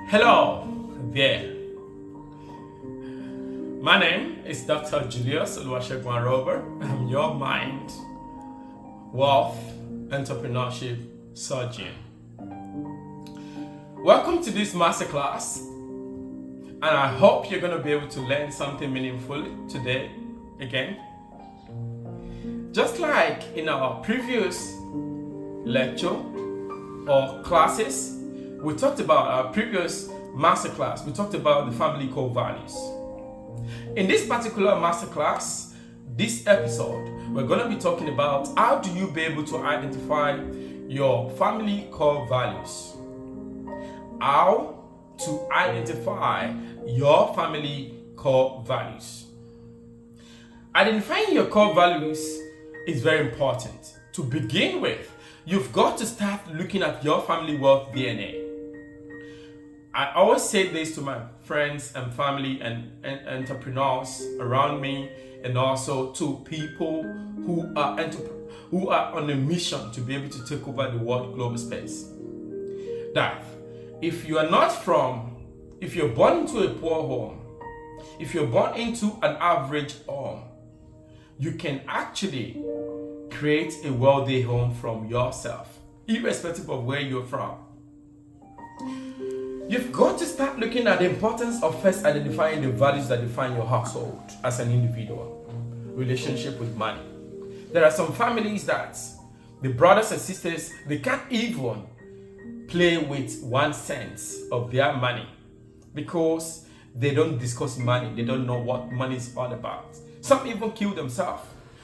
Hello there. My name is Dr. Julius Aroba. I'm your mind, wealth, entrepreneurship surgeon. Welcome to this masterclass, and I hope you're going to be able to learn something meaningful today again. Just like in our previous lecture or classes, we talked about our previous masterclass. We talked about the family core values. In this particular masterclass, this episode, we're going to be talking about how do you be able to identify your family core values. How to identify your family core values. Identifying your core values is very important. To begin with, you've got to start looking at your family wealth DNA. I always say this to my friends and family and entrepreneurs around me, and also to people who are on a mission to be able to take over the world global space. That if you're born into a poor home, if you're born into an average home, you can actually create a wealthy home from yourself, irrespective of where you're from. You've got to start looking at the importance of first identifying the values that define your household as an individual. Relationship with money. There are some families that the brothers and sisters, they can't even play with 1 cent of their money because they don't discuss money. They don't know what money is all about. Some even kill themselves.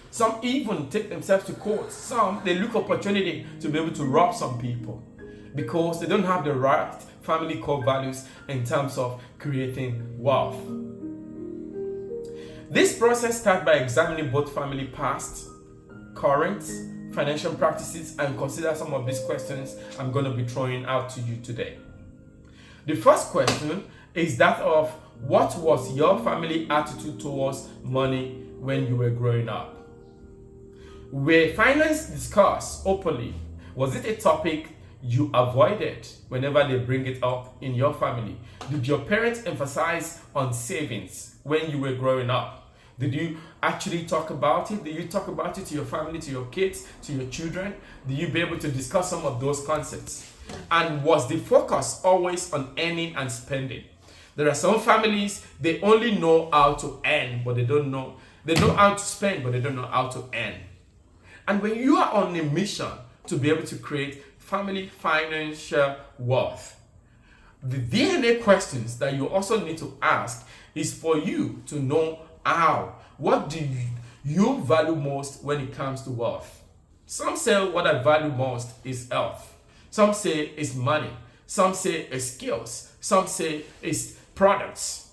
Some even take themselves to court. Some, they look opportunity to be able to rob some people because they don't have the right family core values in terms of creating wealth. This process starts by examining both family past, current, financial practices, and consider some of these questions I'm going to be throwing out to you today. The first question is that of what was your family attitude towards money when you were growing up? Were finance discussed openly? Was it a topic you avoided whenever they bring it up in your family? Did your parents emphasize on savings when you were growing up? Did you actually talk about it? Did you talk about it to your family, to your kids, to your children? Did you be able to discuss some of those concepts? And was the focus always on earning and spending? There are some families, they only know how to earn, but they know how to spend, but they don't know how to earn. And when you are on a mission to be able to create family financial wealth, the DNA questions that you also need to ask is for you to know what do you value most when it comes to wealth. Some say what I value most is health. Some say it's money. Some say it's skills. Some say it's products.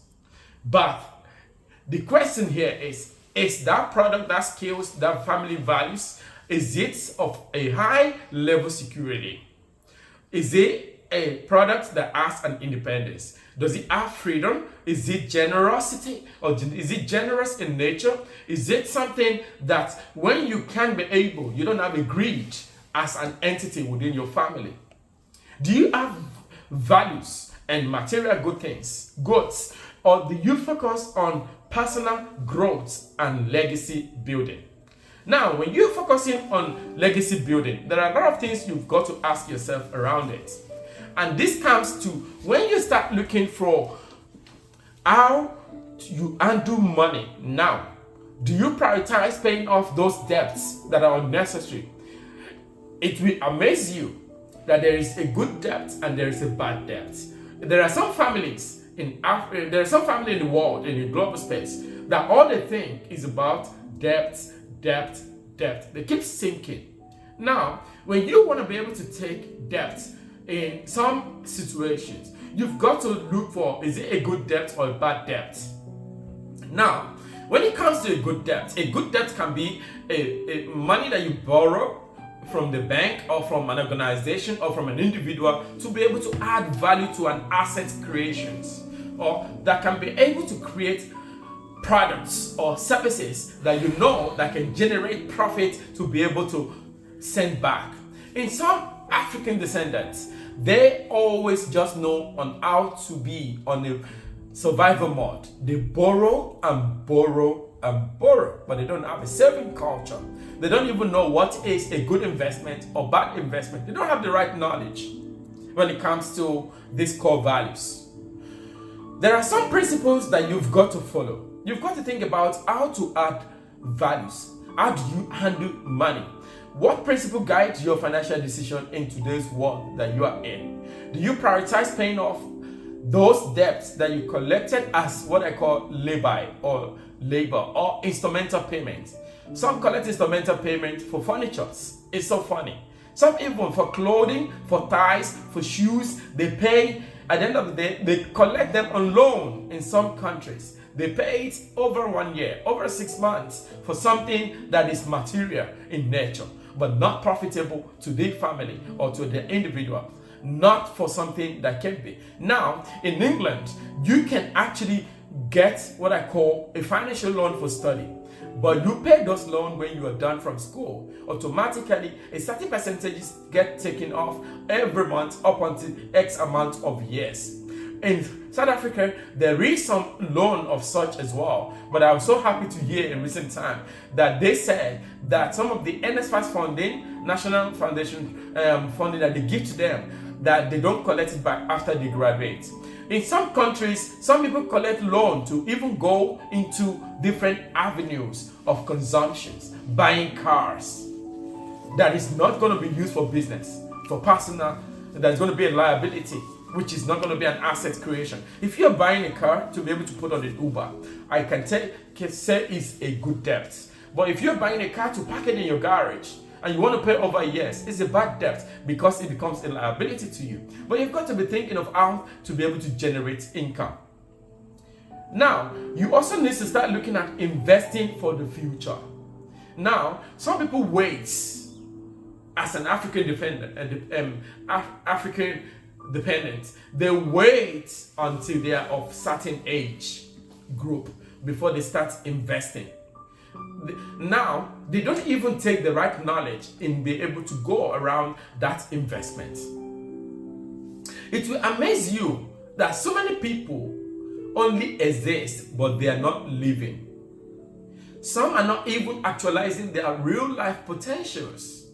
But the question here is that product, that skills, that family values, is it of a high level security? Is it a product that has an independence? Does it have freedom? Is it generosity? Or is it generous in nature? Is it something that when you can be able, you don't have a greed as an entity within your family? Do you have values and material goods? Or do you focus on personal growth and legacy building? Now, when you're focusing on legacy building, there are a lot of things you've got to ask yourself around it. And this comes to when you start looking for how you undo money now. Do you prioritize paying off those debts that are unnecessary? It will amaze you that there is a good debt and there is a bad debt. There are some families in the world, in the global space, that all they think is about debt. They keep sinking. Now, when you want to be able to take debt in some situations, you've got to look for, is it a good debt or a bad debt? Now, when it comes to a good debt can be a money that you borrow from the bank or from an organization or from an individual to be able to add value to an asset creations, or that can be able to create products or services that you know that can generate profit to be able to send back. In some African descendants, they always just know on how to be on a survival mode. They borrow and borrow and borrow, but they don't have a saving culture. They don't even know what is a good investment or bad investment. They don't have the right knowledge when it comes to these core values. There are some principles that you've got to follow. You've got to think about how to add values. How do you handle money? What principle guides your financial decision in today's world that you are in? Do you prioritize paying off those debts that you collected as what I call labor or instrumental payment? Some collect instrumental payment for furniture. It's so funny. Some even for clothing, for ties, for shoes. They pay, at the end of the day, they collect them on loan in some countries. They pay it over 1 year, over 6 months for something that is material in nature, but not profitable to the family or to the individual. Not for something that can be. Now, in England, you can actually get what I call a financial loan for study. But you pay those loans when you are done from school. Automatically, a certain percentages get taken off every month up until X amount of years. In South Africa, there is some loan of such as well. But I was so happy to hear in recent time that they said that some of the NSFAS funding, National Foundation funding that they give to them, that they don't collect it back after they graduate. In some countries, some people collect loan to even go into different avenues of consumptions, buying cars that is not going to be used for business, for personal, that's going to be a liability, which is not going to be an asset creation. If you're buying a car to be able to put on an Uber, I can say it's a good debt. But if you're buying a car to park it in your garage, and you want to pay over years, it's a bad debt because it becomes a liability to you. But you've got to be thinking of how to be able to generate income. Now, you also need to start looking at investing for the future. Now, some people wait as an African dependent, they wait until they are of certain age group before they start investing. Now, they don't even take the right knowledge in being able to go around that investment. It will amaze you that so many people only exist, but they are not living. Some are not even actualizing their real life potentials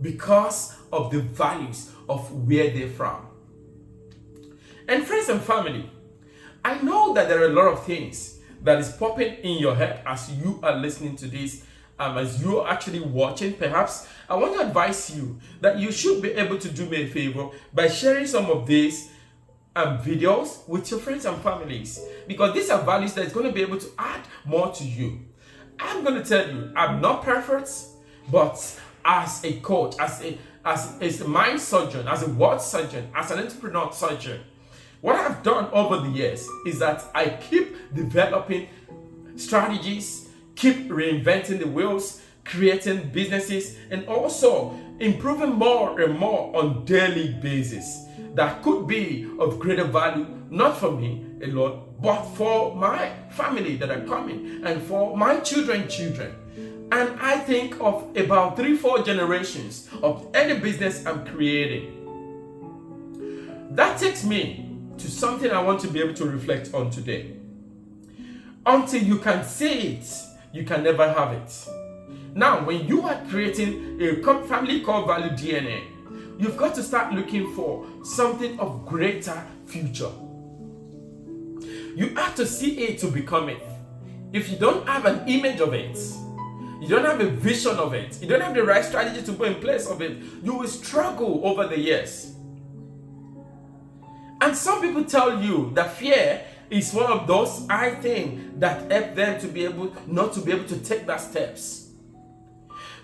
because of the values of where they're from. And friends and family, I know that there are a lot of things that is popping in your head as you are listening to this, as you are actually watching. Perhaps I want to advise you that you should be able to do me a favor by sharing some of these videos with your friends and families, because these are values that is going to be able to add more to you. I'm going to tell you, I'm not perfect, but as a coach, as a mind surgeon, as a word surgeon, as an entrepreneur surgeon, what I've done over the years is that I keep developing strategies, keep reinventing the wheels, creating businesses, and also improving more and more on daily basis that could be of greater value, not for me alone, but for my family that are coming and for my children's children. And I think of about 3-4 generations of any business I'm creating. That takes me to something I want to be able to reflect on today. Until you can see it, you can never have it. Now, when you are creating a family core value DNA, you've got to start looking for something of greater future. You have to see it to become it. If you don't have an image of it, you don't have a vision of it, you don't have the right strategy to put in place of it, you will struggle over the years. And some people tell you that fear is one of those, I think, that help them to be able, not to be able to take that steps.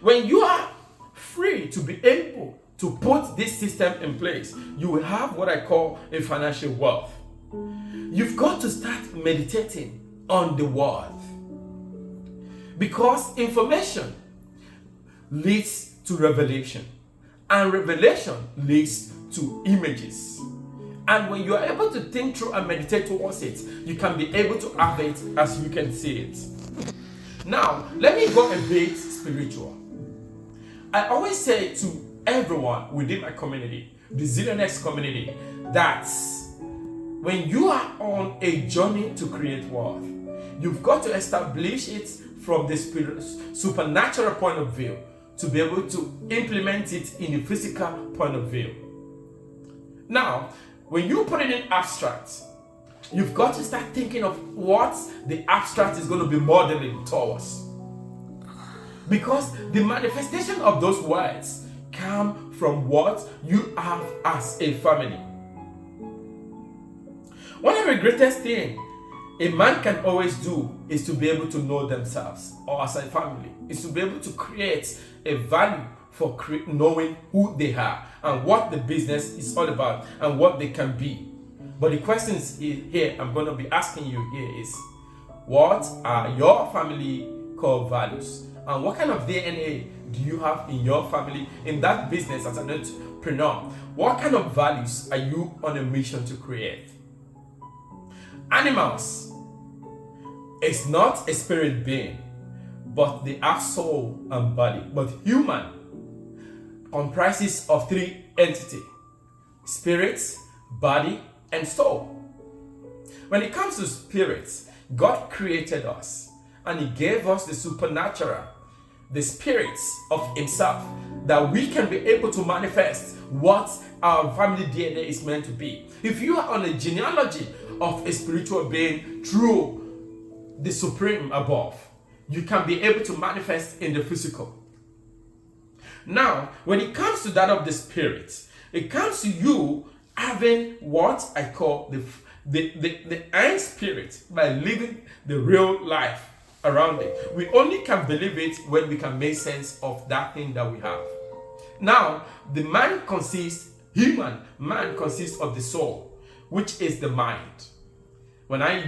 When you are free to be able to put this system in place, you will have what I call a financial wealth. You've got to start meditating on the word, because information leads to revelation, and revelation leads to images. And when you are able to think through and meditate towards it, you can be able to have it as you can see it. Now, let me go a bit spiritual. I always say to everyone within my community, the Zillionaires community, that when you are on a journey to create wealth, you've got to establish it from the supernatural point of view to be able to implement it in the physical point of view. Now, when you put it in abstract, you've got to start thinking of what the abstract is going to be modeling towards. Because the manifestation of those words come from what you have as a family. One of the greatest things a man can always do is to be able to know themselves, or as a family, is to be able to create a value for knowing who they are and what the business is all about and what they can be. But the questions here I'm going to be asking you here is, what are your family core values? And what kind of DNA do you have in your family, in that business as an entrepreneur? What kind of values are you on a mission to create? Animals is not a spirit being, but they have soul and body. But human comprises of three entities: spirit, body, and soul. When it comes to spirits, God created us and He gave us the supernatural, the spirits of Himself, that we can be able to manifest what our family DNA is meant to be. If you are on a genealogy of a spiritual being through the supreme above, you can be able to manifest in the physical. Now, when it comes to that of the spirit, it comes to you having what I call the end spirit by living the real life around it. We only can believe it when we can make sense of that thing that we have. Now, human man consists of the soul, which is the mind. When my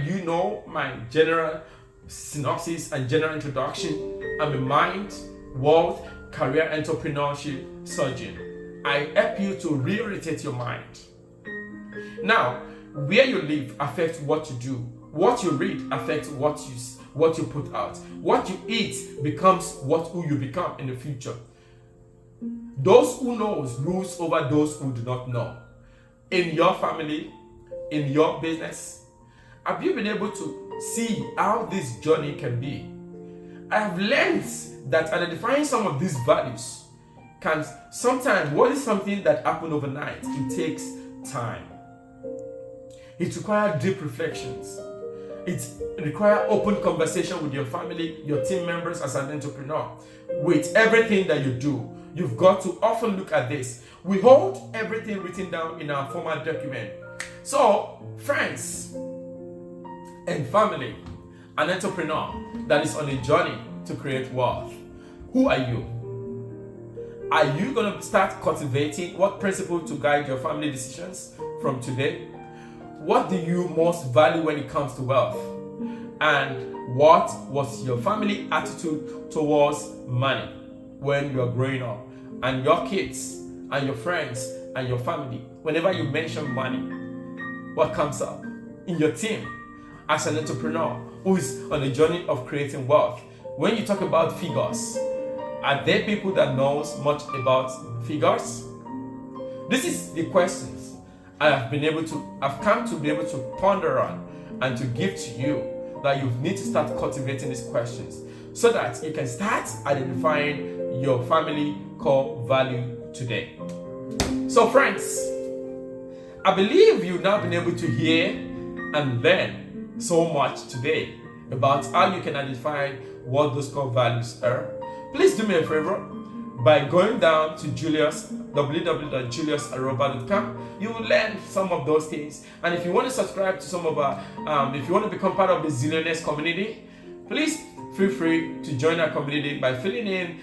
general synopsis and general introduction, I'm a mind, wealth, career, entrepreneurship surgeon. I help you to reorientate your mind. Now, where you live affects what you do. What you read affects what you put out. What you eat becomes who you become in the future. Those who knows rules over those who do not know. In your family, in your business, have you been able to see how this journey can be? I have learned that identifying some of these values can sometimes, what is something that happened overnight? It takes time. It requires deep reflections. It requires open conversation with your family, your team members as an entrepreneur. With everything that you do, you've got to often look at this. We hold everything written down in our formal document. So, friends and family, an entrepreneur that is on a journey to create wealth, who are you? Are you going to start cultivating what principle to guide your family decisions from today? What do you most value when it comes to wealth? And what was your family attitude towards money when you are growing up? And your kids and your friends and your family, whenever you mention money, what comes up? In your team, as an entrepreneur who is on a journey of creating wealth, when you talk about figures, are there people that knows much about figures? This is the questions I've come to be able to ponder on and to give to you, that you need to start cultivating these questions so that you can start identifying your family core value today. So friends, I believe you've now been able to hear and learn so much today about how you can identify what those core values are. Please do me a favor by going down to www.juliusaroba.com. You will learn some of those things. And if you want to subscribe to some of our, if you want to become part of the Zillionaires community, please feel free to join our community by filling in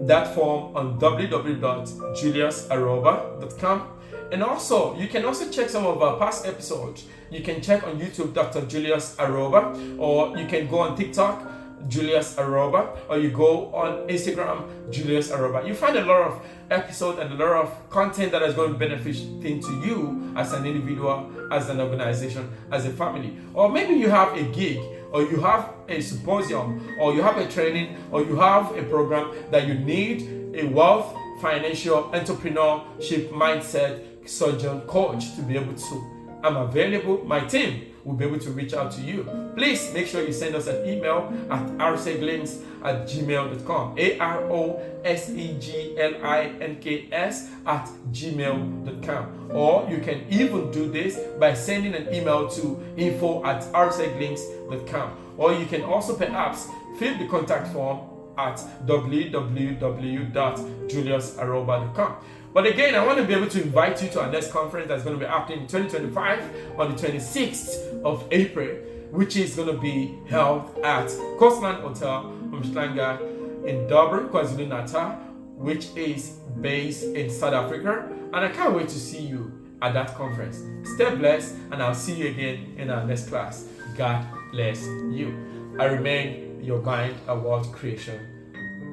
that form on www.juliusaroba.com. And also, you can also check some of our past episodes. You can check on YouTube, Dr. Julius Aroba, or you can go on TikTok, Julius Aroba, or you go on Instagram, Julius Aroba. You find a lot of episodes and a lot of content that is going to benefit to you as an individual, as an organization, as a family. Or maybe you have a gig, or you have a symposium, or you have a training, or you have a program that you need a wealth financial entrepreneurship mindset surgeon coach to be able to. I'm available. My team will be able to reach out to you. Please make sure you send us an email at aroseglinks@gmail.com. AROSEGLINKS@gmail.com. Or you can even do this by sending an email to info@aroseglinks.com. Or you can also perhaps fill the contact form at www.juliusaroba.com. But again, I want to be able to invite you to our next conference that's going to be happening in 2025 on the 26th of April, which is going to be held at Coastland Hotel Umhlanga in Durban, KwaZulu-Natal, which is based in South Africa. And I can't wait to see you at that conference. Stay blessed, and I'll see you again in our next class. God bless you. I remain your mind and world creation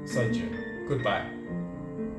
surgeon. Goodbye.